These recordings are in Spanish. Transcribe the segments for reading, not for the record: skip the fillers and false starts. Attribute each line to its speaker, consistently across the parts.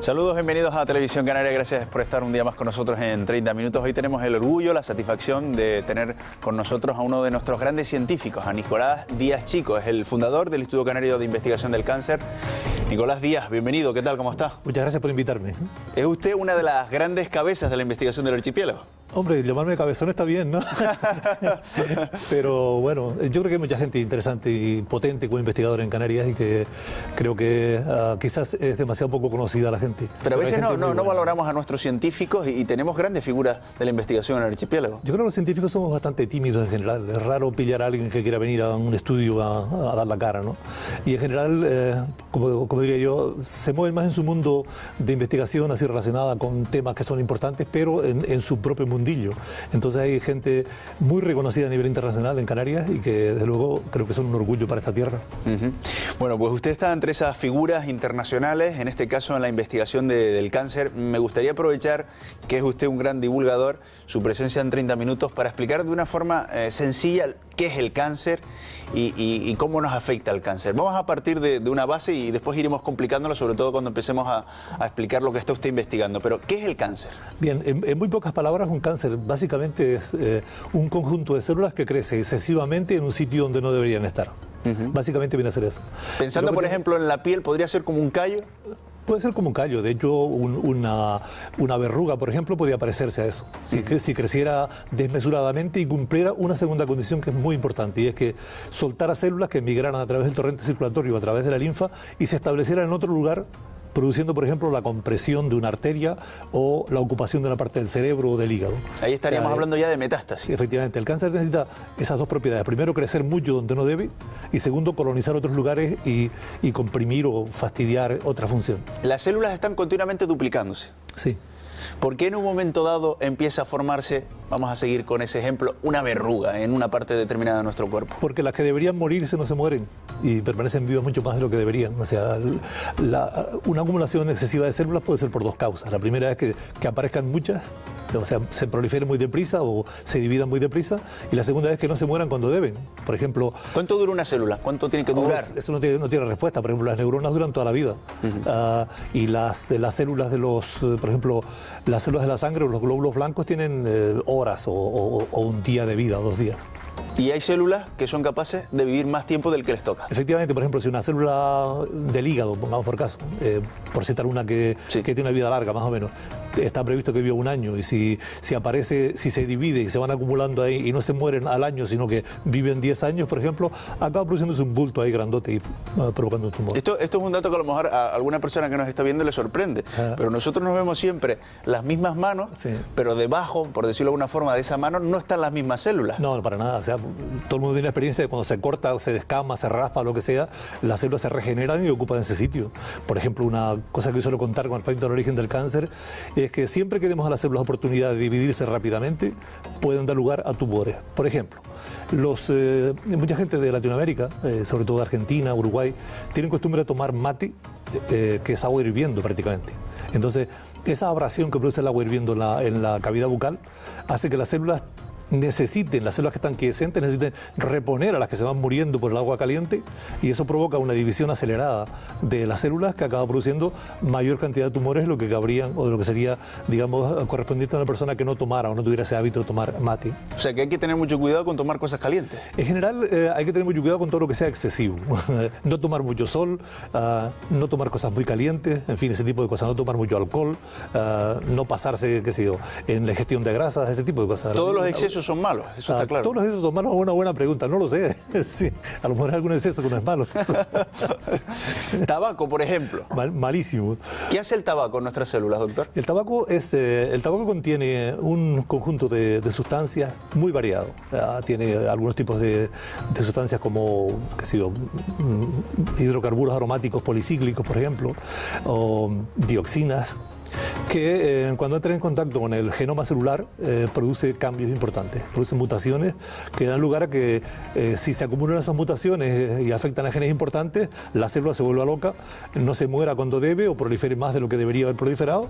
Speaker 1: Saludos, bienvenidos a Televisión Canaria, gracias por estar un día más con nosotros en 30 minutos. Hoy tenemos el orgullo, la satisfacción de tener con nosotros a uno de nuestros grandes científicos, a Nicolás Díaz Chico, es el fundador del Instituto Canario de Investigación del Cáncer. Nicolás Díaz, bienvenido, ¿qué tal? ¿Cómo está?
Speaker 2: Muchas gracias por invitarme.
Speaker 1: Es usted una de las grandes cabezas de la investigación del archipiélago.
Speaker 2: Hombre, llamarme cabezón está bien, ¿no? Pero bueno, yo creo que hay mucha gente interesante y potente como investigadora en Canarias y que creo que quizás es demasiado poco conocida la gente.
Speaker 1: Pero a veces no valoramos a nuestros científicos y tenemos grandes figuras de la investigación en el archipiélago.
Speaker 2: Yo creo que los científicos somos bastante tímidos en general. Es raro pillar a alguien que quiera venir a un estudio a dar la cara, ¿no? Y en general, como diría yo, se mueven más en su mundo de investigación así relacionada con temas que son importantes, pero en su propio mundo. Entonces hay gente muy reconocida a nivel internacional en Canarias y que desde luego creo que son un orgullo para esta tierra.
Speaker 1: Bueno, pues usted está entre esas figuras internacionales, en este caso en la investigación del cáncer. Me gustaría aprovechar que es usted un gran divulgador, su presencia en 30 minutos para explicar de una forma sencilla qué es el cáncer y cómo nos afecta el cáncer. Vamos a partir de una base y después iremos complicándolo, sobre todo cuando empecemos a explicar lo que está usted investigando. Pero, ¿qué es el cáncer?
Speaker 2: Bien, en muy pocas palabras, un cáncer básicamente es un conjunto de células que crece excesivamente en un sitio donde no deberían estar. Básicamente viene a ser eso.
Speaker 1: Pensando, por ejemplo, en la piel, ¿podría ser como un callo?
Speaker 2: Puede ser como un callo. De hecho, una verruga, por ejemplo, podría parecerse a eso. Si creciera desmesuradamente y cumpliera una segunda condición que es muy importante, y es que soltara células que migraran a través del torrente circulatorio, a través de la linfa, y se establecieran en otro lugar, produciendo, por ejemplo, la compresión de una arteria o la ocupación de una parte del cerebro o del hígado.
Speaker 1: Ahí estaríamos hablando ya de metástasis.
Speaker 2: Efectivamente, el cáncer necesita esas dos propiedades. Primero, crecer mucho donde no debe, y segundo, colonizar otros lugares y comprimir o fastidiar otra función.
Speaker 1: Las células están continuamente duplicándose.
Speaker 2: Sí.
Speaker 1: ¿Por qué en un momento dado empieza a formarse, vamos a seguir con ese ejemplo, una verruga en una parte determinada de nuestro cuerpo?
Speaker 2: Porque las que deberían morirse no se mueren y permanecen vivas mucho más de lo que deberían. O sea, una acumulación excesiva de células puede ser por dos causas. La primera es que aparezcan muchas, o sea, se proliferen muy deprisa o se dividan muy deprisa, y la segunda es que no se mueran cuando deben. Por ejemplo...
Speaker 1: ¿Cuánto dura una célula? ¿Cuánto tiene que durar?
Speaker 2: Eso no tiene respuesta. Por ejemplo, las neuronas duran toda la vida. Y las células de por ejemplo, las células de la sangre o los glóbulos blancos tienen horas o un día de vida, o 2 días.
Speaker 1: Y hay células que son capaces de vivir más tiempo del que les toca.
Speaker 2: Efectivamente, por ejemplo, si una célula del hígado, pongamos por caso, por citar una que tiene una vida larga más o menos, está previsto que viva 1 año, y si aparece, si se divide y se van acumulando ahí y no se mueren al año, sino que viven 10 años, por ejemplo, acaba produciéndose un bulto ahí grandote y provocando un tumor.
Speaker 1: Esto es un dato que a lo mejor a alguna persona que nos está viendo le sorprende, pero nosotros nos vemos siempre las mismas manos, pero debajo, por decirlo de alguna forma, de esa mano no están las mismas células.
Speaker 2: No, para nada. O sea, todo el mundo tiene la experiencia de cuando se corta, se descama, se raspa, lo que sea, las células se regeneran y ocupan ese sitio. Por ejemplo, una cosa que yo suelo contar con respecto al origen del cáncer es que siempre que demos a las células oportunidad de dividirse rápidamente, pueden dar lugar a tumores. Por ejemplo, mucha gente de Latinoamérica, sobre todo de Argentina, Uruguay, tienen costumbre de tomar mate, que es agua hirviendo prácticamente. Entonces, esa abrasión que produce el agua hirviendo en la cavidad bucal hace que las células las células que están quiescentes necesiten reponer a las que se van muriendo por el agua caliente, y eso provoca una división acelerada de las células que acaba produciendo mayor cantidad de tumores de lo que cabrían o de lo que sería, digamos, correspondiente a una persona que no tomara o no tuviera ese hábito de tomar mate.
Speaker 1: O sea que hay que tener mucho cuidado con tomar cosas calientes.
Speaker 2: En general hay que tener mucho cuidado con todo lo que sea excesivo. No tomar mucho sol, no tomar cosas muy calientes, en fin, ese tipo de cosas, no tomar mucho alcohol, no pasarse, qué sé yo, en la ingestión de grasas, ese tipo de cosas.
Speaker 1: Todos los excesos son malos, eso está claro.
Speaker 2: Todos los excesos son malos, es una buena pregunta, no lo sé. Sí, a lo mejor hay algún exceso que no es malo.
Speaker 1: Tabaco, por ejemplo.
Speaker 2: Malísimo.
Speaker 1: ¿Qué hace el tabaco en nuestras células, doctor?
Speaker 2: El tabaco contiene un conjunto de sustancias muy variado. Tiene algunos tipos de sustancias como, qué sé yo, hidrocarburos aromáticos policíclicos, por ejemplo, o dioxinas, que cuando entra en contacto con el genoma celular produce cambios importantes, produce mutaciones que dan lugar a que si se acumulan esas mutaciones y afectan a genes importantes, la célula se vuelve loca, no se muera cuando debe o prolifere más de lo que debería haber proliferado,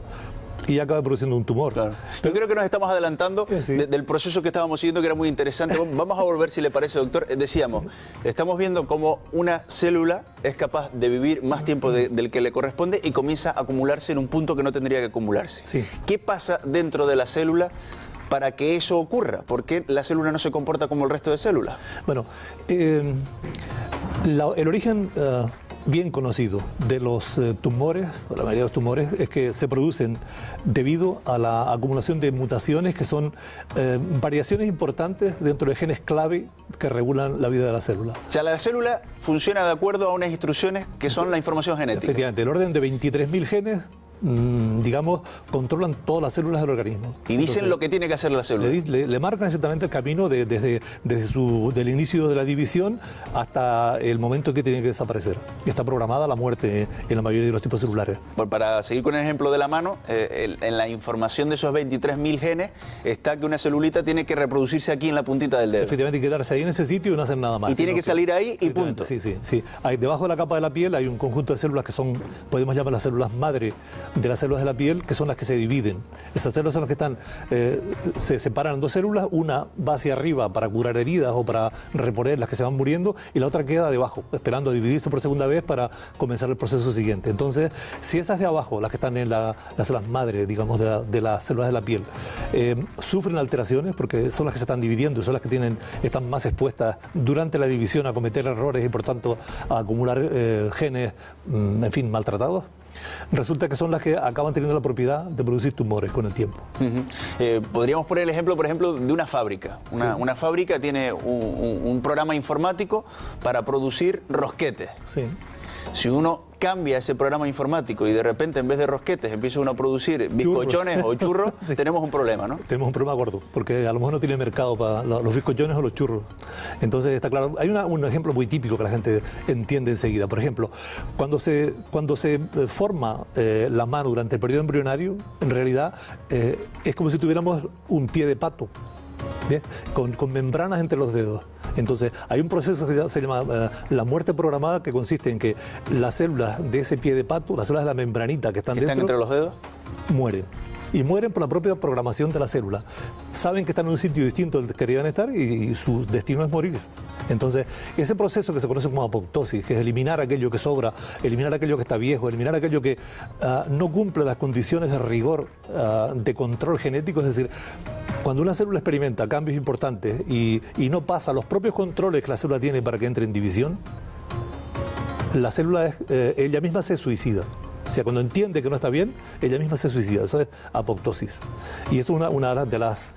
Speaker 2: y acaba produciendo un tumor.
Speaker 1: Claro. Yo creo que nos estamos adelantando del proceso que estábamos siguiendo, que era muy interesante. Vamos a volver, si le parece, doctor. Decíamos, estamos viendo cómo una célula es capaz de vivir más tiempo del que le corresponde y comienza a acumularse en un punto que no tendría que acumularse.
Speaker 2: Sí.
Speaker 1: ¿Qué pasa dentro de la célula para que eso ocurra? ¿Por qué la célula no se comporta como el resto de células?
Speaker 2: Bueno, el origen bien conocido de los tumores, o la mayoría de los tumores, es que se producen debido a la acumulación de mutaciones que son variaciones importantes dentro de genes clave que regulan la vida de la célula.
Speaker 1: O sea, la célula funciona de acuerdo a unas instrucciones que son la información genética.
Speaker 2: Efectivamente, el orden de 23.000 genes, digamos, controlan todas las células del organismo.
Speaker 1: Y dicen entonces, lo que tiene que hacer la célula.
Speaker 2: Le marcan exactamente el camino desde del inicio de la división hasta el momento en que tiene que desaparecer. Está programada la muerte en la mayoría de los tipos celulares.
Speaker 1: Para seguir con el ejemplo de la mano, en la información de esos 23.000 genes está que una celulita tiene que reproducirse aquí en la puntita del dedo.
Speaker 2: Efectivamente, hay que quedarse ahí en ese sitio y no hacer nada más.
Speaker 1: Y tiene que salir ahí y punto.
Speaker 2: Sí. Debajo de la capa de la piel hay un conjunto de células que son, podemos llamar las células madre de las células de la piel, que son las que se dividen. Esas células son las que están, se separan en dos células, una va hacia arriba para curar heridas o para reponer las que se van muriendo, y la otra queda debajo, esperando a dividirse por segunda vez para comenzar el proceso siguiente. Entonces, si esas de abajo, las que están en las células madre, digamos, de las células de la piel, sufren alteraciones, porque son las que se están dividiendo, son las que están más expuestas durante la división a cometer errores y por tanto a acumular genes, en fin, maltratados, resulta que son las que acaban teniendo la propiedad de producir tumores con el tiempo.
Speaker 1: Podríamos poner el ejemplo, por ejemplo, de una fábrica. Una fábrica tiene un programa informático para producir rosquetes.
Speaker 2: Sí.
Speaker 1: Si uno cambia ese programa informático y de repente en vez de rosquetes empieza uno a producir bizcochones o churros, sí, tenemos un problema, ¿no?
Speaker 2: Tenemos un problema gordo, porque a lo mejor no tiene mercado para los bizcochones o los churros. Entonces está claro, hay un ejemplo muy típico que la gente entiende enseguida. Por ejemplo, cuando se forma la mano durante el periodo embrionario, en realidad es como si tuviéramos un pie de pato, ¿bien? Con membranas entre los dedos. Entonces, hay un proceso que se llama la muerte programada, que consiste en que las células de ese pie de pato, las células de la membranita que están dentro,
Speaker 1: entre los dedos,
Speaker 2: mueren. Y mueren por la propia programación de la célula. Saben que están en un sitio distinto del que querían estar y su destino es morir. Entonces, ese proceso que se conoce como apoptosis, que es eliminar aquello que sobra, eliminar aquello que está viejo, eliminar aquello que no cumple las condiciones de rigor de control genético, es decir, cuando una célula experimenta cambios importantes y no pasa los propios controles que la célula tiene para que entre en división, la célula ella misma se suicida. O sea, cuando entiende que no está bien, ella misma se suicida. Eso es apoptosis. Y eso es una de las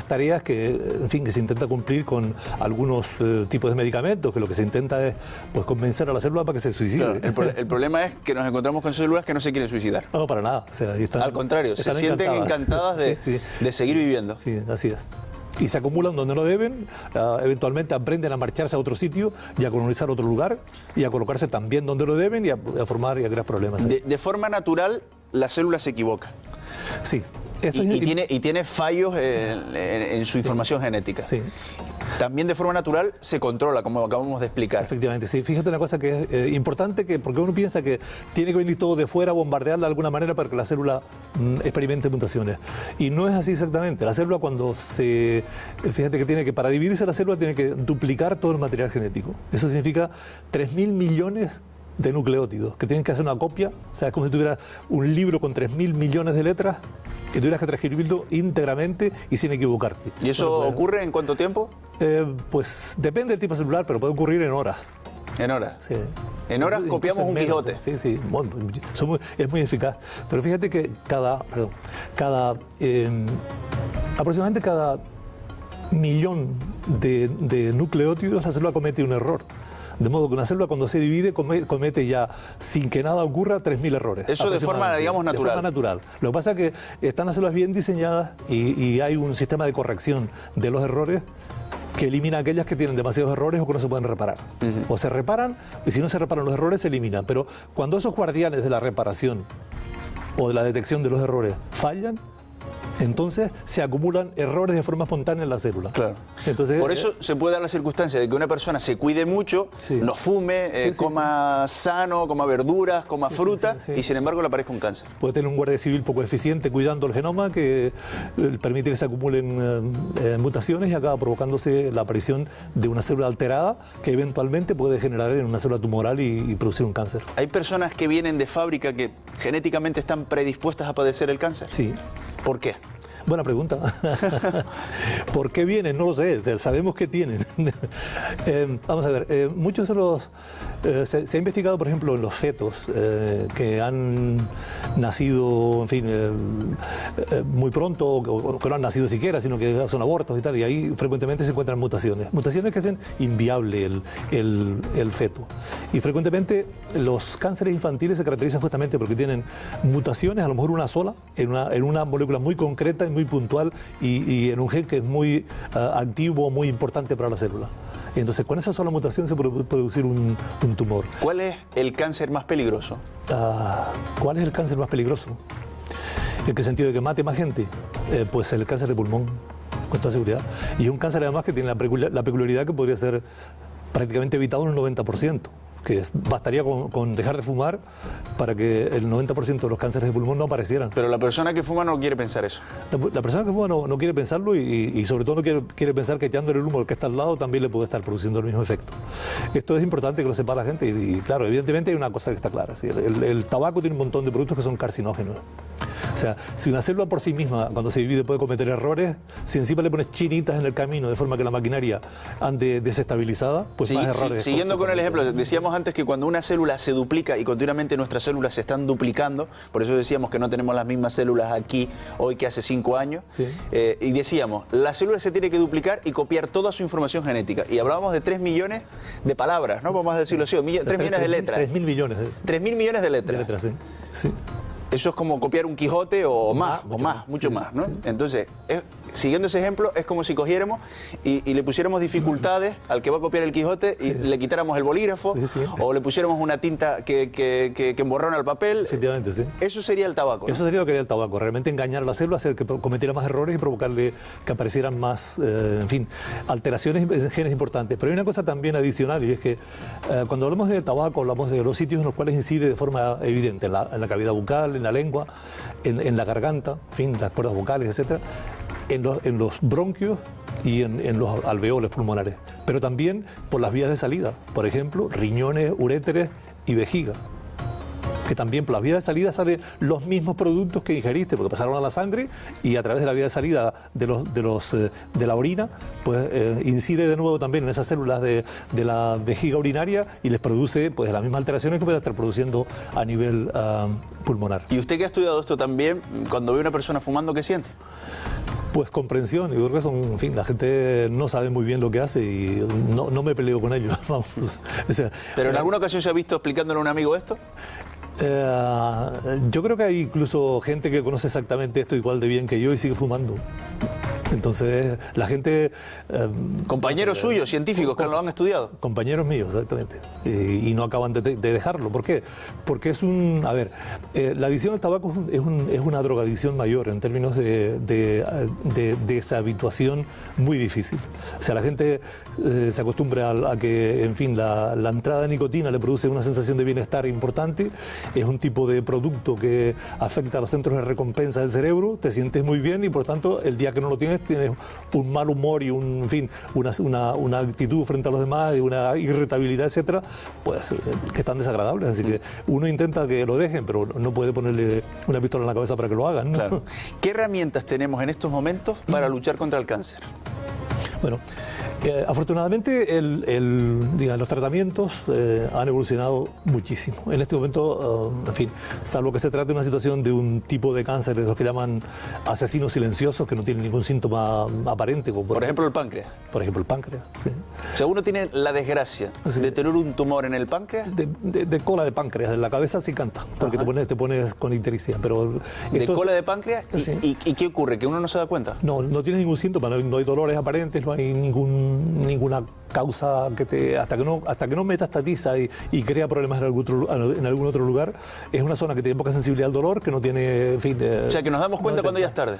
Speaker 2: tareas que, en fin, que se intenta cumplir con algunos tipos de medicamentos, que lo que se intenta es pues convencer a la célula para que se suicide.
Speaker 1: Claro, el problema es que nos encontramos con células que no se quieren suicidar.
Speaker 2: No, para nada. O sea,
Speaker 1: al contrario, se sienten encantadas de seguir viviendo.
Speaker 2: Sí, así es. Y se acumulan donde no deben, eventualmente aprenden a marcharse a otro sitio y a colonizar otro lugar y a colocarse también donde lo deben y a formar y a crear problemas.
Speaker 1: De forma natural, la célula se equivoca.
Speaker 2: Sí.
Speaker 1: Y tiene fallos en su información genética.
Speaker 2: Sí.
Speaker 1: También de forma natural se controla, como acabamos de explicar.
Speaker 2: Efectivamente, sí. Fíjate una cosa que es importante, porque uno piensa que tiene que venir todo de fuera, bombardearla de alguna manera para que la célula experimente mutaciones. Y no es así exactamente. La célula fíjate que para dividirse la célula tiene que duplicar todo el material genético. Eso significa 3.000 millones de nucleótidos, que tienen que hacer una copia. O sea, es como si tuviera un libro con 3.000 millones de letras y tuvieras que transcribirlo íntegramente y sin equivocarte.
Speaker 1: ¿Y eso ocurre en cuánto tiempo?
Speaker 2: Pues depende del tipo celular, pero puede ocurrir en horas.
Speaker 1: ¿En horas?
Speaker 2: Sí.
Speaker 1: En horas copiamos un Quijote.
Speaker 2: Sí. Bueno, es muy eficaz. Pero fíjate que aproximadamente cada millón de nucleótidos la célula comete un error. De modo que una célula cuando se divide comete ya, sin que nada ocurra, 3.000 errores.
Speaker 1: Eso de forma, digamos, natural.
Speaker 2: De forma natural. Lo que pasa es que están las células bien diseñadas y hay un sistema de corrección de los errores que elimina aquellas que tienen demasiados errores o que no se pueden reparar. O se reparan, y si no se reparan los errores, se eliminan. Pero cuando esos guardianes de la reparación o de la detección de los errores fallan, Entonces se acumulan errores de forma espontánea en la célula.
Speaker 1: Claro.
Speaker 2: Entonces,
Speaker 1: por eso se puede dar la circunstancia de que una persona se cuide mucho, no fume, coma sano, coma verduras, coma fruta, y sin embargo le aparezca un cáncer.
Speaker 2: Puede tener un guardia civil poco eficiente cuidando el genoma que permite que se acumulen mutaciones y acaba provocándose la aparición de una célula alterada que eventualmente puede degenerar en una célula tumoral y producir un cáncer.
Speaker 1: ¿Hay personas que vienen de fábrica que genéticamente están predispuestas a padecer el cáncer?
Speaker 2: Sí.
Speaker 1: ¿Por qué?
Speaker 2: Buena pregunta. ¿Por qué vienen? No lo sé, sabemos que tienen. Vamos a ver, muchos de los... se ha investigado, por ejemplo, en los fetos que han nacido, en fin, muy pronto, o que no han nacido siquiera, sino que son abortos y tal, y ahí frecuentemente se encuentran mutaciones. Mutaciones que hacen inviable el feto. Y frecuentemente los cánceres infantiles se caracterizan justamente porque tienen mutaciones, a lo mejor una sola, en una molécula muy concreta y muy puntual, y en un gen que es muy activo, muy importante para la célula. Y entonces con esa sola mutación se puede producir un tumor.
Speaker 1: ¿Cuál es el cáncer más peligroso?
Speaker 2: ¿Cuál es el cáncer más peligroso? ¿En qué sentido? ¿De que mate más gente? Pues el cáncer de pulmón, con toda seguridad. Y es un cáncer además que tiene la peculiaridad que podría ser prácticamente evitado en un 90%. Que bastaría con dejar de fumar para que el 90% de los cánceres de pulmón no aparecieran.
Speaker 1: Pero la persona que fuma no quiere pensar eso.
Speaker 2: La persona que fuma no quiere pensarlo y sobre todo no quiere pensar que echándole el humo al que está al lado también le puede estar produciendo el mismo efecto. Esto es importante que lo sepa la gente y claro, evidentemente hay una cosa que está clara. ¿Sí? El tabaco tiene un montón de productos que son carcinógenos. O sea, si una célula por sí misma, cuando se divide, puede cometer errores, si encima le pones chinitas en el camino de forma que la maquinaria ande desestabilizada, pues más errores.
Speaker 1: Siguiendo con el ejemplo, decíamos antes que cuando una célula se duplica y continuamente nuestras células se están duplicando, por eso decíamos que no tenemos las mismas células aquí hoy que hace 5 años, y decíamos, la célula se tiene que duplicar y copiar toda su información genética. Y hablábamos de 3 millones de palabras, ¿no? Vamos a decirlo así, 3 millones de letras.
Speaker 2: 3.000 millones.
Speaker 1: 3.000 millones de letras.
Speaker 2: De letras, sí.
Speaker 1: Eso es como copiar un Quijote o mucho más, ¿no? Sí. Entonces, siguiendo ese ejemplo, es como si cogiéramos y le pusiéramos dificultades al que va a copiar el Quijote y le quitáramos el bolígrafo o le pusiéramos una tinta que emborrona el papel.
Speaker 2: Efectivamente, sí.
Speaker 1: Eso sería el tabaco, ¿no?
Speaker 2: Eso sería lo que haría el tabaco, realmente engañar a la célula, hacer que cometiera más errores y provocarle que aparecieran más, en fin, alteraciones en genes importantes. Pero hay una cosa también adicional y es que cuando hablamos de tabaco, hablamos de los sitios en los cuales incide de forma evidente, en la cavidad bucal, en la lengua, en la garganta, en fin, las cuerdas vocales, etcétera, en los bronquios y en los alveolos pulmonares, pero también por las vías de salida, por ejemplo, riñones, uréteres y vejiga, que también por las vías de salida salen los mismos productos que ingeriste, porque pasaron a la sangre y a través de la vía de salida de la orina, pues incide de nuevo también en esas células de la vejiga urinaria y les produce pues las mismas alteraciones que puede estar produciendo a nivel pulmonar.
Speaker 1: ¿Y usted que ha estudiado esto también, cuando ve a una persona fumando, qué siente?
Speaker 2: Pues comprensión, yo creo que en fin, la gente no sabe muy bien lo que hace y no me peleo con ellos, vamos. O sea,
Speaker 1: ¿pero en alguna ocasión se ha visto explicándole a un amigo esto?
Speaker 2: Yo creo que hay incluso gente que conoce exactamente esto igual de bien que yo y sigue fumando. Entonces, la gente...
Speaker 1: compañeros suyos, científicos, que lo han estudiado.
Speaker 2: Compañeros míos, exactamente. Y no acaban de dejarlo. ¿Por qué? Porque es un... A ver, la adicción al tabaco es una drogadicción mayor en términos de deshabituación muy difícil. O sea, la gente se acostumbra a que, en fin, la entrada de nicotina le produce una sensación de bienestar importante. Es un tipo de producto que afecta a los centros de recompensa del cerebro. Te sientes muy bien y, por tanto, el día que no lo tienes un mal humor y en fin, una actitud frente a los demás y una irritabilidad, etcétera, pues que están desagradables. Así que uno intenta que lo dejen, pero no puede ponerle una pistola en la cabeza para que lo hagan, ¿no?
Speaker 1: Claro. ¿Qué herramientas tenemos en estos momentos para luchar contra el cáncer?
Speaker 2: Bueno, afortunadamente los tratamientos han evolucionado muchísimo. En este momento, en fin, salvo que se trate de una situación de un tipo de cáncer, de los que llaman asesinos silenciosos, que no tienen ningún síntoma aparente. Como
Speaker 1: por ejemplo, el páncreas.
Speaker 2: Por ejemplo, el páncreas, sí.
Speaker 1: O sea, uno tiene la desgracia de tener un tumor en el páncreas.
Speaker 2: De cola de páncreas, de la cabeza sí canta, porque te pones con ictericia. Pero
Speaker 1: de cola de páncreas, ¿y qué ocurre? ¿Que uno no se da cuenta?
Speaker 2: No tiene ningún síntoma, no hay dolores aparentes, no hay ninguna causa que hasta que no metastatiza y crea problemas en algún otro lugar. Es una zona que tiene poca sensibilidad al dolor, que no tiene, en fin...
Speaker 1: o sea, que nos damos cuenta cuando ya es tarde.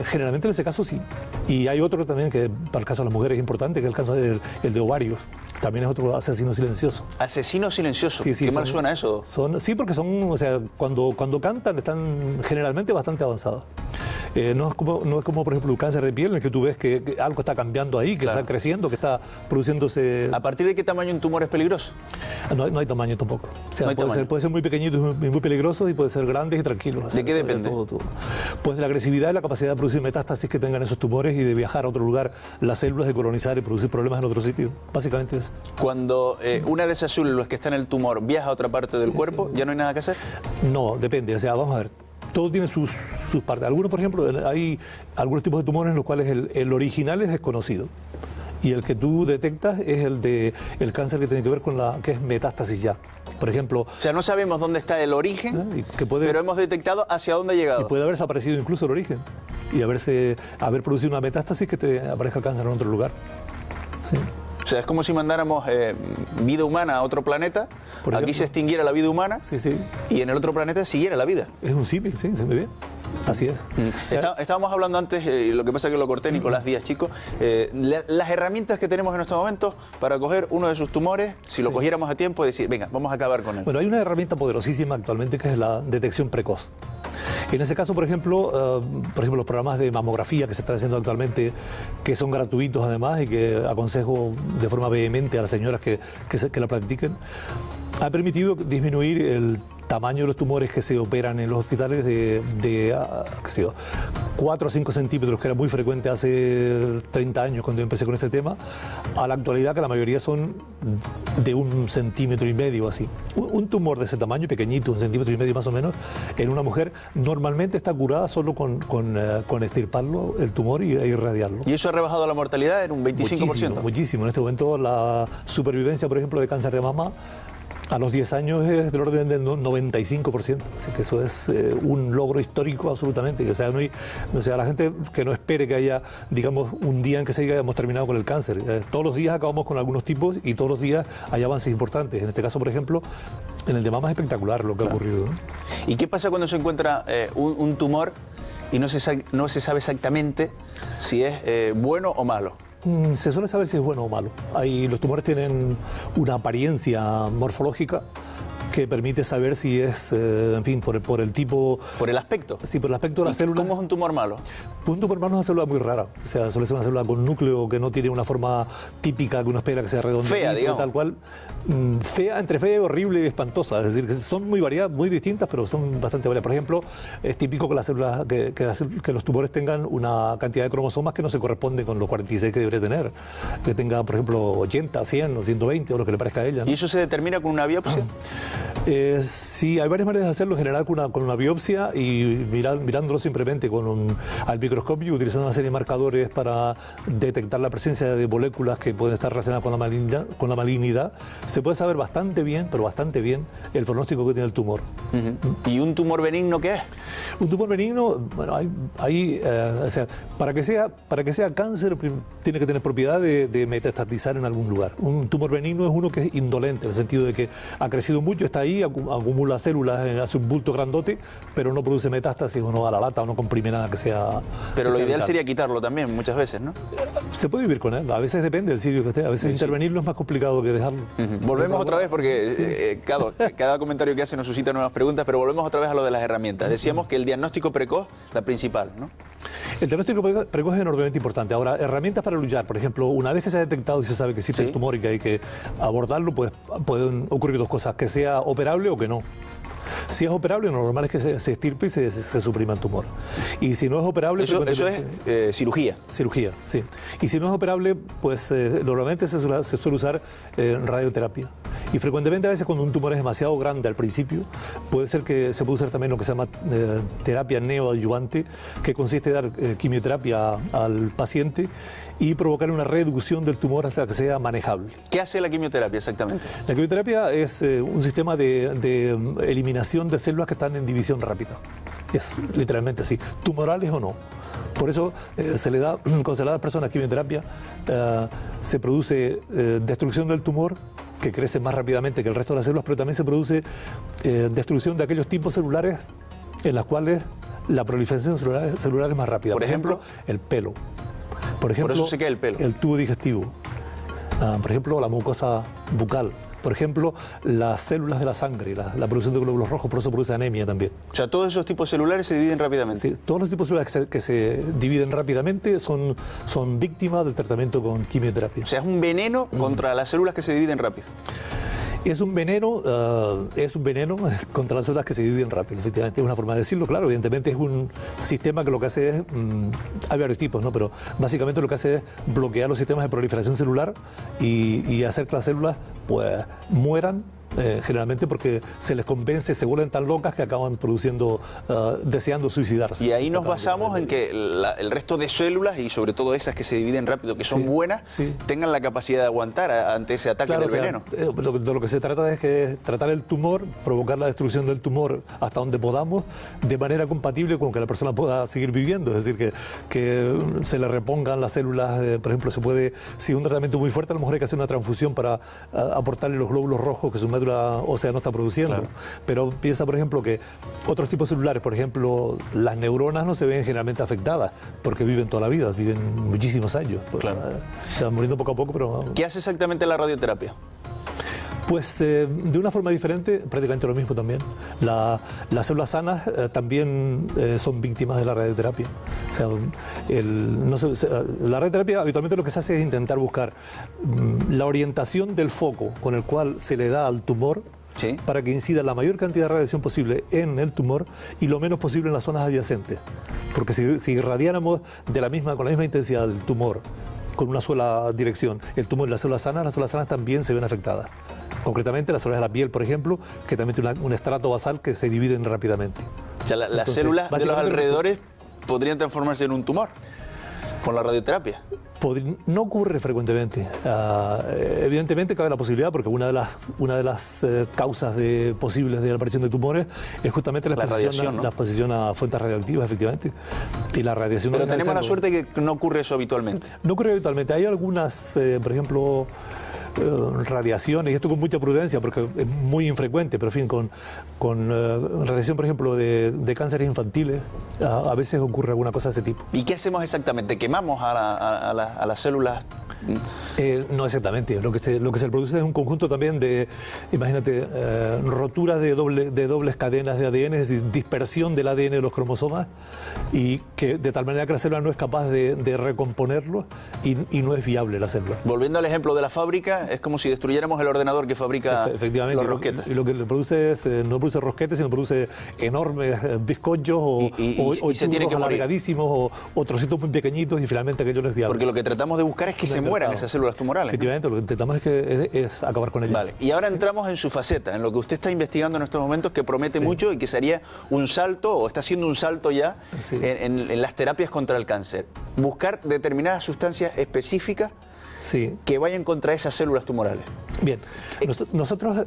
Speaker 2: Generalmente en ese caso sí. Y hay otro también que para el caso de las mujeres es importante, que es el caso el de ovarios. También es otro asesino silencioso.
Speaker 1: ¿Asesino silencioso?
Speaker 2: Sí,
Speaker 1: ¿Qué mal suena eso?
Speaker 2: Sí, porque son, o sea, cuando cantan están generalmente bastante avanzados. No es como, por ejemplo, un cáncer de piel en el que tú ves que algo está cambiando ahí, que está creciendo, que está produciéndose...
Speaker 1: ¿A partir de qué tamaño un tumor es peligroso?
Speaker 2: No hay tamaño tampoco. O sea,
Speaker 1: no
Speaker 2: puede ser muy pequeñito y muy peligroso, y puede ser grandes y tranquilos.
Speaker 1: ¿De qué depende?
Speaker 2: Pues de la agresividad y la capacidad de producir metástasis que tengan esos tumores y de viajar a otro lugar, las células, de colonizar y producir problemas en otro sitio. Básicamente eso.
Speaker 1: Cuando una de esas células que está en el tumor viaja a otra parte del cuerpo, ¿ya no hay nada que hacer?
Speaker 2: No, depende. O sea, vamos a ver. Todo tiene sus partes. Algunos, por ejemplo, hay algunos tipos de tumores en los cuales el original es desconocido. Y el que tú detectas es el cáncer que tiene que ver con que es metástasis ya. Por ejemplo...
Speaker 1: O sea, no sabemos dónde está el origen, pero hemos detectado hacia dónde ha llegado.
Speaker 2: Y puede haberse aparecido incluso el origen. Y haber producido una metástasis que te aparezca el cáncer en otro lugar. Sí.
Speaker 1: O sea, es como si mandáramos vida humana a otro planeta, aquí se extinguiera la vida humana, y en el otro planeta siguiera la vida.
Speaker 2: Es un símil, sí, se me ve. Así es.
Speaker 1: Estábamos hablando antes, lo que pasa es que lo corté, Nicolás Díaz, chico, las herramientas que tenemos en estos momentos para coger uno de sus tumores, si lo cogiéramos a tiempo, y decir, venga, vamos a acabar con él.
Speaker 2: Bueno, hay una herramienta poderosísima actualmente que es la detección precoz. En ese caso, por ejemplo, los programas de mamografía que se están haciendo actualmente, que son gratuitos además y que aconsejo de forma vehemente a las señoras que la practiquen, ha permitido disminuir el tamaño de los tumores que se operan en los hospitales de 4 a 5 centímetros, que era muy frecuente hace 30 años cuando yo empecé con este tema, a la actualidad que la mayoría son de 1,5 centímetros así. Un tumor de ese tamaño, pequeñito, 1,5 centímetros más o menos, en una mujer normalmente está curada solo con extirparlo, el tumor, y irradiarlo.
Speaker 1: ¿Y eso ha rebajado la mortalidad en un 25%?
Speaker 2: Muchísimo. En este momento la supervivencia, por ejemplo, de cáncer de mama a los 10 años es del orden del 95%, así que eso es un logro histórico absolutamente. O sea, la gente que no espere que haya, digamos, un día en que se diga hemos terminado con el cáncer. Todos los días acabamos con algunos tipos y todos los días hay avances importantes. En este caso, por ejemplo, en el de mama es espectacular lo que ha ocurrido, ¿no?
Speaker 1: ¿Y qué pasa cuando se encuentra un tumor y no se sabe exactamente si es bueno o malo?
Speaker 2: Se suele saber si es bueno o malo. Los tumores tienen una apariencia morfológica que permite saber si es, en fin, por el tipo...
Speaker 1: ¿Por el aspecto?
Speaker 2: Sí, por el aspecto de la célula.
Speaker 1: ¿Cómo es un tumor malo?
Speaker 2: Un tumor malo es una célula muy rara. O sea, suele ser una célula con núcleo que no tiene una forma típica que uno espera que sea redonda.
Speaker 1: Fea, digamos.
Speaker 2: Tal cual. Fea, entre fea y horrible y espantosa. Es decir, que son muy variadas, muy distintas, pero son bastante variadas. Por ejemplo, es típico que las células, que los tumores tengan una cantidad de cromosomas que no se corresponde con los 46 que debería tener. Que tenga, por ejemplo, 80, 100 o 120 o lo que le parezca a ella, ¿no?
Speaker 1: ¿Y eso se determina con una biopsia?
Speaker 2: Sí, hay varias maneras de hacerlo, en general con una biopsia y mirándolo simplemente al microscopio, utilizando una serie de marcadores para detectar la presencia de moléculas que pueden estar relacionadas con la malignidad. Se puede saber bastante bien, pero bastante bien, el pronóstico que tiene el tumor.
Speaker 1: ¿Y un tumor benigno qué es?
Speaker 2: Un tumor benigno, bueno, o sea, para que sea cáncer tiene que tener propiedad de metastatizar en algún lugar. Un tumor benigno es uno que es indolente, en el sentido de que ha crecido mucho, está ahí, acumula células, hace un bulto grandote, pero no produce metástasis, o no da la lata, o no comprime nada que sea...
Speaker 1: Pero lo ideal sería quitarlo también, muchas veces, ¿no?
Speaker 2: Se puede vivir con él, a veces depende del sitio que esté, a veces intervenirlo es más complicado que dejarlo.
Speaker 1: Volvemos otra vez, porque cada comentario que hace nos suscita nuevas preguntas, pero volvemos otra vez a lo de las herramientas. Decíamos que el diagnóstico precoz, la principal, ¿no?
Speaker 2: El diagnóstico precoz es enormemente importante. Ahora, herramientas para luchar, por ejemplo, una vez que se ha detectado y se sabe que existe el tumor y que hay que abordarlo, pues pueden ocurrir dos cosas, que sea operable o que no. Si es operable, lo normal es que se estirpe y se suprima el tumor. Y si no es operable...
Speaker 1: Eso es cirugía.
Speaker 2: Cirugía, sí. Y si no es operable, pues normalmente se suele usar radioterapia. Y frecuentemente a veces cuando un tumor es demasiado grande al principio, puede ser que se puede usar también lo que se llama terapia neoadyuvante, que consiste en dar quimioterapia al paciente y provocar una reducción del tumor hasta que sea manejable.
Speaker 1: ¿Qué hace la quimioterapia exactamente?
Speaker 2: La quimioterapia es un sistema de eliminación de células que están en división rápida. Es literalmente así, tumorales o no. Por eso cuando se le da a las personas quimioterapia, se produce destrucción del tumor, que crece más rápidamente que el resto de las células, pero también se produce destrucción de aquellos tipos celulares en las cuales la proliferación celular es más rápida.
Speaker 1: Por ejemplo,
Speaker 2: el pelo. Por ejemplo,
Speaker 1: eso se queda el pelo.
Speaker 2: El tubo digestivo. Por ejemplo, la mucosa bucal. Por ejemplo, las células de la sangre, la producción de glóbulos rojos, por eso produce anemia también.
Speaker 1: O sea, todos esos tipos celulares se dividen rápidamente.
Speaker 2: Sí, todos los tipos de células que se dividen rápidamente son víctimas del tratamiento con quimioterapia.
Speaker 1: O sea, es un veneno contra las células que se dividen rápido.
Speaker 2: Es un veneno contra las células que se dividen rápido, efectivamente. Es una forma de decirlo, claro. Evidentemente es un sistema que lo que hace es, hay varios tipos, ¿no? Pero básicamente lo que hace es bloquear los sistemas de proliferación celular y hacer que las células pues mueran, generalmente porque se les convence, se vuelven tan locas que acaban produciendo, deseando suicidarse.
Speaker 1: Y ahí nos basamos en que el resto de células, y sobre todo esas que se dividen rápido, que son buenas, tengan la capacidad de aguantar ante ese ataque del veneno.
Speaker 2: De lo que se trata es que tratar el tumor, provocar la destrucción del tumor hasta donde podamos, de manera compatible con que la persona pueda seguir viviendo. Es decir, que se le repongan las células, por ejemplo, si un tratamiento muy fuerte, a lo mejor hay que hacer una transfusión para aportarle los glóbulos rojos que su médula ósea no está produciendo. Claro. Pero piensa, por ejemplo, que otros tipos celulares, por ejemplo, las neuronas no se ven generalmente afectadas porque viven toda la vida, viven muchísimos años.
Speaker 1: Claro.
Speaker 2: Se van muriendo poco a poco, pero...
Speaker 1: ¿Qué hace exactamente la radioterapia?
Speaker 2: Pues de una forma diferente, prácticamente lo mismo también. Las células sanas también son víctimas de la radioterapia. O sea, la radioterapia habitualmente lo que se hace es intentar buscar la orientación del foco con el cual se le da al tumor, ¿sí?, para que incida la mayor cantidad de radiación posible en el tumor y lo menos posible en las zonas adyacentes. Porque si irradiáramos con la misma intensidad del tumor, con una sola dirección, el tumor y las células sanas también se ven afectadas. Concretamente las células de la piel, por ejemplo, que también tiene un estrato basal que se dividen rápidamente.
Speaker 1: O sea, las células de los alrededores podrían transformarse en un tumor con la radioterapia.
Speaker 2: No ocurre frecuentemente. Evidentemente cabe la posibilidad, porque una de las causas posibles de la aparición de tumores es justamente la exposición a fuentes radioactivas, efectivamente. Y la radiación.
Speaker 1: Pero tenemos la suerte de que no ocurre eso habitualmente.
Speaker 2: No ocurre habitualmente. Hay algunas, por ejemplo, radiaciones, y esto con mucha prudencia porque es muy infrecuente, pero en fin, con radiación, por ejemplo, de cánceres infantiles, a veces ocurre alguna cosa de ese tipo.
Speaker 1: ¿Y qué hacemos exactamente? ¿Quemamos a las células?
Speaker 2: No exactamente. Lo que se produce es un conjunto también de, imagínate, roturas de dobles cadenas de ADN, es decir, dispersión del ADN de los cromosomas, y que de tal manera que la célula no es capaz de recomponerlo y no es viable la célula.
Speaker 1: Volviendo al ejemplo de la fábrica, es como si destruyéramos el ordenador que fabrica los rosquetes.
Speaker 2: Y lo que le produce es, no produce rosquetes, sino produce enormes bizcochos o churros alargadísimos o trocitos muy pequeñitos, y finalmente aquello no es viable.
Speaker 1: Porque lo que tratamos de buscar es que se mueran esas células tumorales.
Speaker 2: Efectivamente, ¿no? Lo que intentamos es acabar con ellas.
Speaker 1: Vale. Y ahora entramos en su faceta, en lo que usted está investigando en estos momentos, que promete mucho y que sería un salto, o está haciendo un salto ya, en las terapias contra el cáncer. Buscar determinadas sustancias específicas que vayan contra esas células tumorales.
Speaker 2: Bien, nosotros,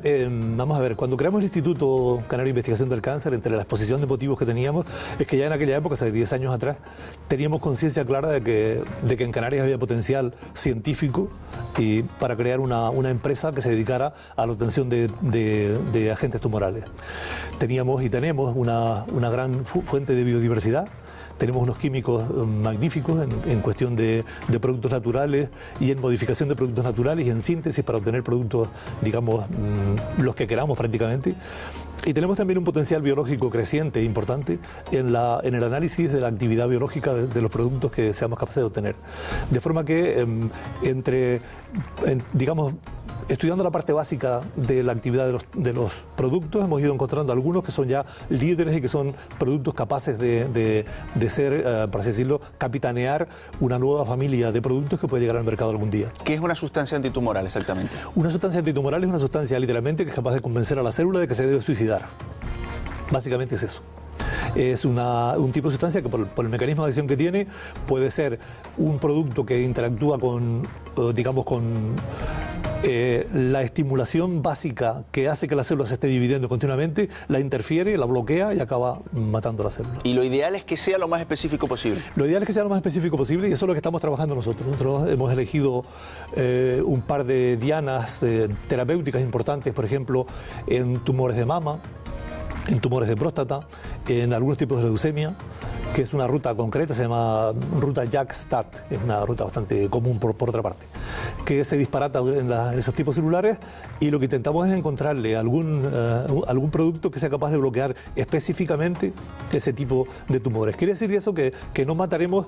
Speaker 2: vamos a ver, cuando creamos el Instituto Canario de Investigación del Cáncer, entre la exposición de motivos que teníamos, es que ya en aquella época, hace 10 años atrás, teníamos conciencia clara de que en Canarias había potencial científico y para crear una empresa que se dedicara a la obtención de agentes tumorales. Teníamos y tenemos una gran fuente de biodiversidad. Tenemos unos químicos magníficos en cuestión de productos naturales y en modificación de productos naturales y en síntesis para obtener productos, digamos, los que queramos prácticamente. Y tenemos también un potencial biológico creciente e importante en el análisis de la actividad biológica de los productos que seamos capaces de obtener. De forma que digamos, estudiando la parte básica de la actividad de los productos, hemos ido encontrando algunos que son ya líderes y que son productos capaces de ser, por así decirlo, capitanear una nueva familia de productos que puede llegar al mercado algún día.
Speaker 1: ¿Qué es una sustancia antitumoral exactamente?
Speaker 2: Una sustancia antitumoral es una sustancia literalmente que es capaz de convencer a la célula de que se debe suicidar. Básicamente es eso. Es un tipo de sustancia que por el mecanismo de acción que tiene puede ser un producto que interactúa con La estimulación básica que hace que la célula se esté dividiendo continuamente, la interfiere, la bloquea y acaba matando la célula.
Speaker 1: Y lo ideal es que sea lo más específico posible.
Speaker 2: Lo ideal es que sea lo más específico posible y eso es lo que estamos trabajando nosotros. Nosotros hemos elegido un par de dianas terapéuticas importantes, por ejemplo, en tumores de mama, en tumores de próstata, en algunos tipos de leucemia, que es una ruta concreta, se llama ruta JAK-STAT, es una ruta bastante común por otra parte, que se disparata en esos tipos celulares y lo que intentamos es encontrarle algún producto que sea capaz de bloquear específicamente ese tipo de tumores. Quiere decir eso que no mataremos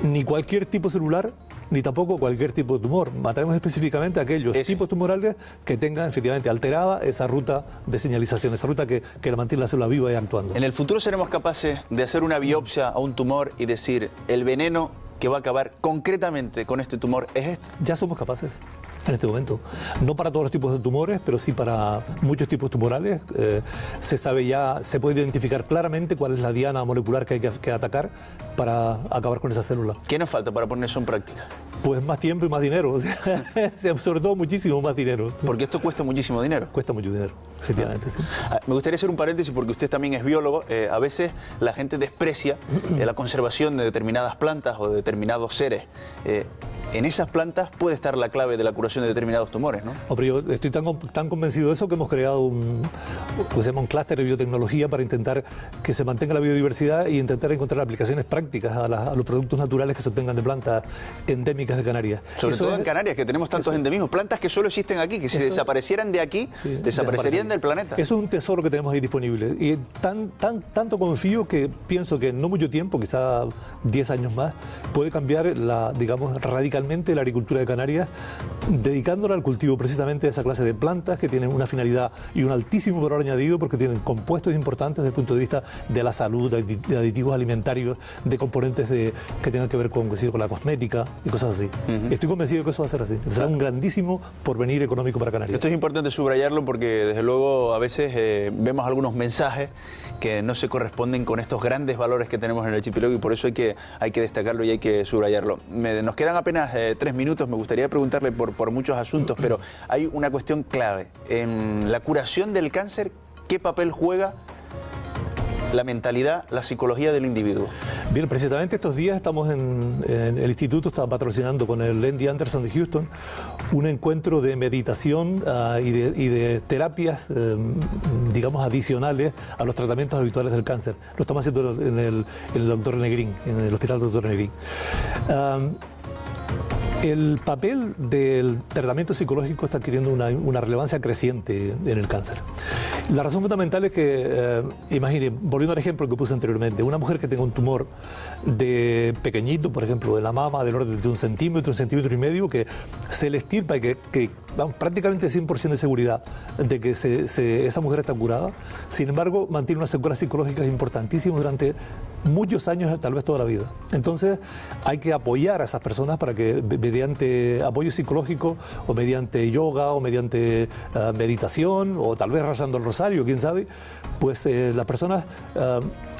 Speaker 2: ni cualquier tipo celular, ni tampoco cualquier tipo de tumor. Mataremos específicamente aquellos tipos tumorales que tengan efectivamente alterada esa ruta de señalización, esa ruta que la mantiene la célula viva y actuando.
Speaker 1: ¿En el futuro seremos capaces de hacer una biopsia a un tumor y decir el veneno que va a acabar concretamente con este tumor es este?
Speaker 2: Ya somos capaces en este momento. No para todos los tipos de tumores, pero sí para muchos tipos tumorales. Se sabe ya, se puede identificar claramente cuál es la diana molecular que hay que atacar para acabar con esa célula.
Speaker 1: ¿Qué nos falta para poner eso en práctica?
Speaker 2: Pues más tiempo y más dinero, o sea, sobre todo muchísimo más dinero.
Speaker 1: Porque esto cuesta muchísimo dinero.
Speaker 2: Cuesta mucho dinero, efectivamente, sí.
Speaker 1: Me gustaría hacer un paréntesis porque usted también es biólogo. A veces la gente desprecia la conservación de determinadas plantas o de determinados seres. En esas plantas puede estar la clave de la curación de determinados tumores, ¿no?
Speaker 2: Pero yo estoy tan convencido de eso que hemos creado un clúster de biotecnología para intentar que se mantenga la biodiversidad e intentar encontrar aplicaciones prácticas a los productos naturales que se obtengan de plantas endémicas de Canarias.
Speaker 1: Sobre todo en Canarias, que tenemos tantos endemismos, plantas que solo existen aquí, que si desaparecieran de aquí, desaparecerían del planeta.
Speaker 2: Eso es un tesoro que tenemos ahí disponible. Y tanto confío que pienso que en no mucho tiempo, quizá 10 años más, puede cambiar digamos, radicalmente la agricultura de Canarias, dedicándola al cultivo precisamente de esa clase de plantas que tienen una finalidad y un altísimo valor añadido porque tienen compuestos importantes desde el punto de vista de la salud, de aditivos alimentarios, de componentes que tengan que ver con la cosmética y cosas así. Estoy convencido de que eso va a ser así. Será un grandísimo porvenir económico para Canarias.
Speaker 1: Esto es importante subrayarlo porque desde luego a veces vemos algunos mensajes que no se corresponden con estos grandes valores que tenemos en el archipiélago y por eso hay que destacarlo y hay que subrayarlo. Nos quedan apenas 3 minutos, me gustaría preguntarle por muchos asuntos, pero hay una cuestión clave. En la curación del cáncer, ¿qué papel juega la mentalidad, la psicología del individuo?
Speaker 2: Bien, precisamente estos días estamos en el instituto, está patrocinando con el MD Anderson de Houston un encuentro de meditación y de terapias, digamos, adicionales a los tratamientos habituales del cáncer. Lo estamos haciendo en el Dr. Negrín, en el Hospital Dr. Negrín. El papel del tratamiento psicológico está adquiriendo una relevancia creciente en el cáncer. La razón fundamental es que, imaginen, volviendo al ejemplo que puse anteriormente, una mujer que tenga un tumor de pequeñito, por ejemplo, de la mama, del orden de 1 centímetro, 1,5 centímetros, que se le estirpa y que prácticamente 100% de seguridad de que esa mujer está curada, sin embargo, mantiene unas secuelas psicológicas importantísimas durante muchos años, tal vez toda la vida. Entonces, hay que apoyar a esas personas para que mediante apoyo psicológico o mediante yoga o mediante meditación o tal vez rezando el rosario, quién sabe, pues las personas,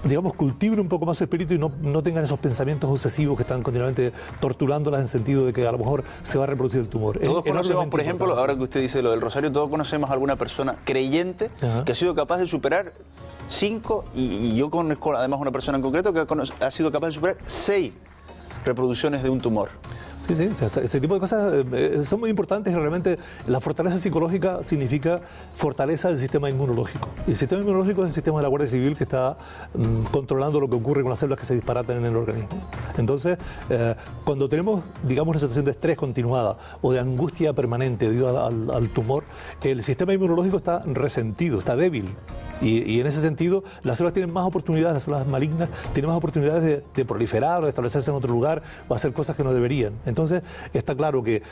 Speaker 2: digamos, cultiven un poco más su espíritu y no tengan esos pensamientos obsesivos que están continuamente torturándolas en sentido de que a lo mejor se va a reproducir el tumor.
Speaker 1: Todos conocemos, por ejemplo, ahora que usted dice lo del rosario, todos conocemos a alguna persona creyente que ha sido capaz de superar 5, y yo conozco además una persona en concreto que ha sido capaz de superar 6 reproducciones de un tumor.
Speaker 2: Sí, ese tipo de cosas son muy importantes y realmente la fortaleza psicológica significa fortaleza del sistema inmunológico. Y el sistema inmunológico es el sistema de la Guardia Civil que está controlando lo que ocurre con las células que se disparatan en el organismo. Entonces, cuando tenemos, digamos, una situación de estrés continuada o de angustia permanente debido al tumor, el sistema inmunológico está resentido, está débil. Y en ese sentido, las células tienen más oportunidades, las células malignas tienen más oportunidades de proliferar o de establecerse en otro lugar o hacer cosas que no deberían. Entonces, está claro que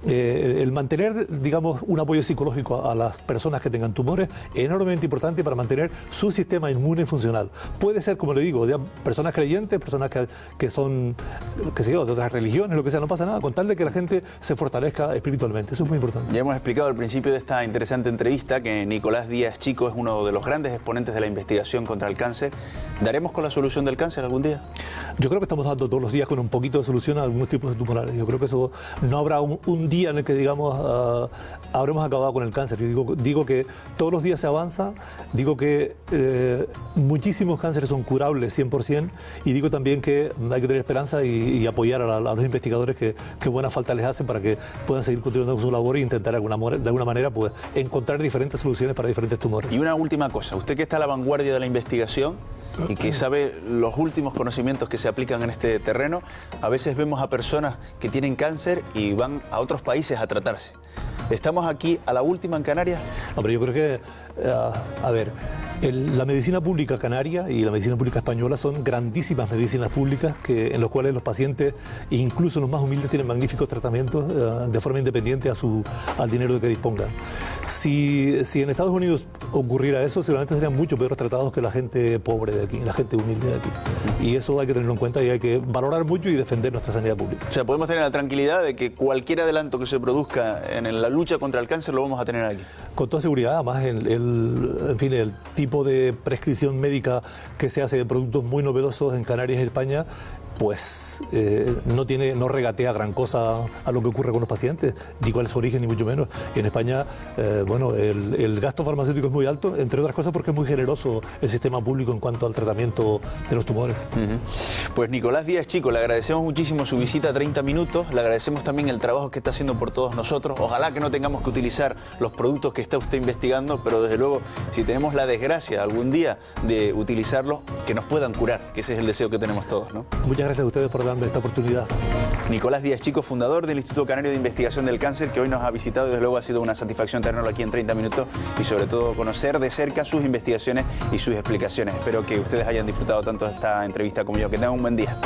Speaker 2: el mantener, digamos, un apoyo psicológico a las personas que tengan tumores es enormemente importante para mantener su sistema inmune funcional. Puede ser, como le digo, de personas creyentes, personas que son, qué sé yo, de otras religiones, lo que sea, no pasa nada, con tal de que la gente se fortalezca espiritualmente. Eso es muy importante.
Speaker 1: Ya hemos explicado al principio de esta interesante entrevista que Nicolás Díaz Chico es uno de los grandes exponentes de la investigación contra el cáncer. ¿Daremos con la solución del cáncer algún día?
Speaker 2: Yo creo que estamos dando todos los días con un poquito de solución a algunos tipos de tumorales. Yo creo que eso no habrá un día en el que, digamos, habremos acabado con el cáncer. Yo digo que todos los días se avanza, digo que muchísimos cánceres son curables 100%, y digo también que hay que tener esperanza y apoyar a los investigadores que buena falta les hacen para que puedan seguir continuando con su labor e intentar de alguna manera pues, encontrar diferentes soluciones para diferentes tumores.
Speaker 1: Y una última cosa, usted que está a la vanguardia de la investigación y que sabe los últimos conocimientos que se aplican en este terreno, a veces vemos a personas que tienen cáncer y van a otros países a tratarse. ¿Estamos aquí a la última en Canarias?
Speaker 2: No, pero yo creo que, a ver, la medicina pública canaria y la medicina pública española son grandísimas medicinas públicas en las cuales los pacientes, incluso los más humildes, tienen magníficos tratamientos de forma independiente al dinero de que dispongan. Si en Estados Unidos ocurriera eso, seguramente serían mucho peores tratados que la gente pobre de aquí, la gente humilde de aquí. Y eso hay que tenerlo en cuenta y hay que valorar mucho y defender nuestra sanidad pública.
Speaker 1: O sea, podemos tener la tranquilidad de que cualquier adelanto que se produzca en la lucha contra el cáncer lo vamos a tener aquí.
Speaker 2: Con toda seguridad, además, en fin, el tipo de prescripción médica que se hace de productos muy novedosos en Canarias y España, pues no regatea gran cosa a lo que ocurre con los pacientes, ni cuál es su origen, ni mucho menos. Y en España, bueno, el gasto farmacéutico es muy alto, entre otras cosas porque es muy generoso el sistema público en cuanto al tratamiento de los tumores.
Speaker 1: Pues Nicolás Díaz Chico, le agradecemos muchísimo su visita a 30 minutos, le agradecemos también el trabajo que está haciendo por todos nosotros. Ojalá que no tengamos que utilizar los productos que está usted investigando, pero desde luego, si tenemos la desgracia algún día de utilizarlos, que nos puedan curar, que ese es el deseo que tenemos todos, ¿no?
Speaker 2: Muchas gracias a ustedes por darme esta oportunidad.
Speaker 1: Nicolás Díaz Chico, fundador del Instituto Canario de Investigación del Cáncer, que hoy nos ha visitado, y desde luego ha sido una satisfacción tenerlo aquí en 30 minutos y sobre todo conocer de cerca sus investigaciones y sus explicaciones. Espero que ustedes hayan disfrutado tanto de esta entrevista como yo. Que tengan un buen día.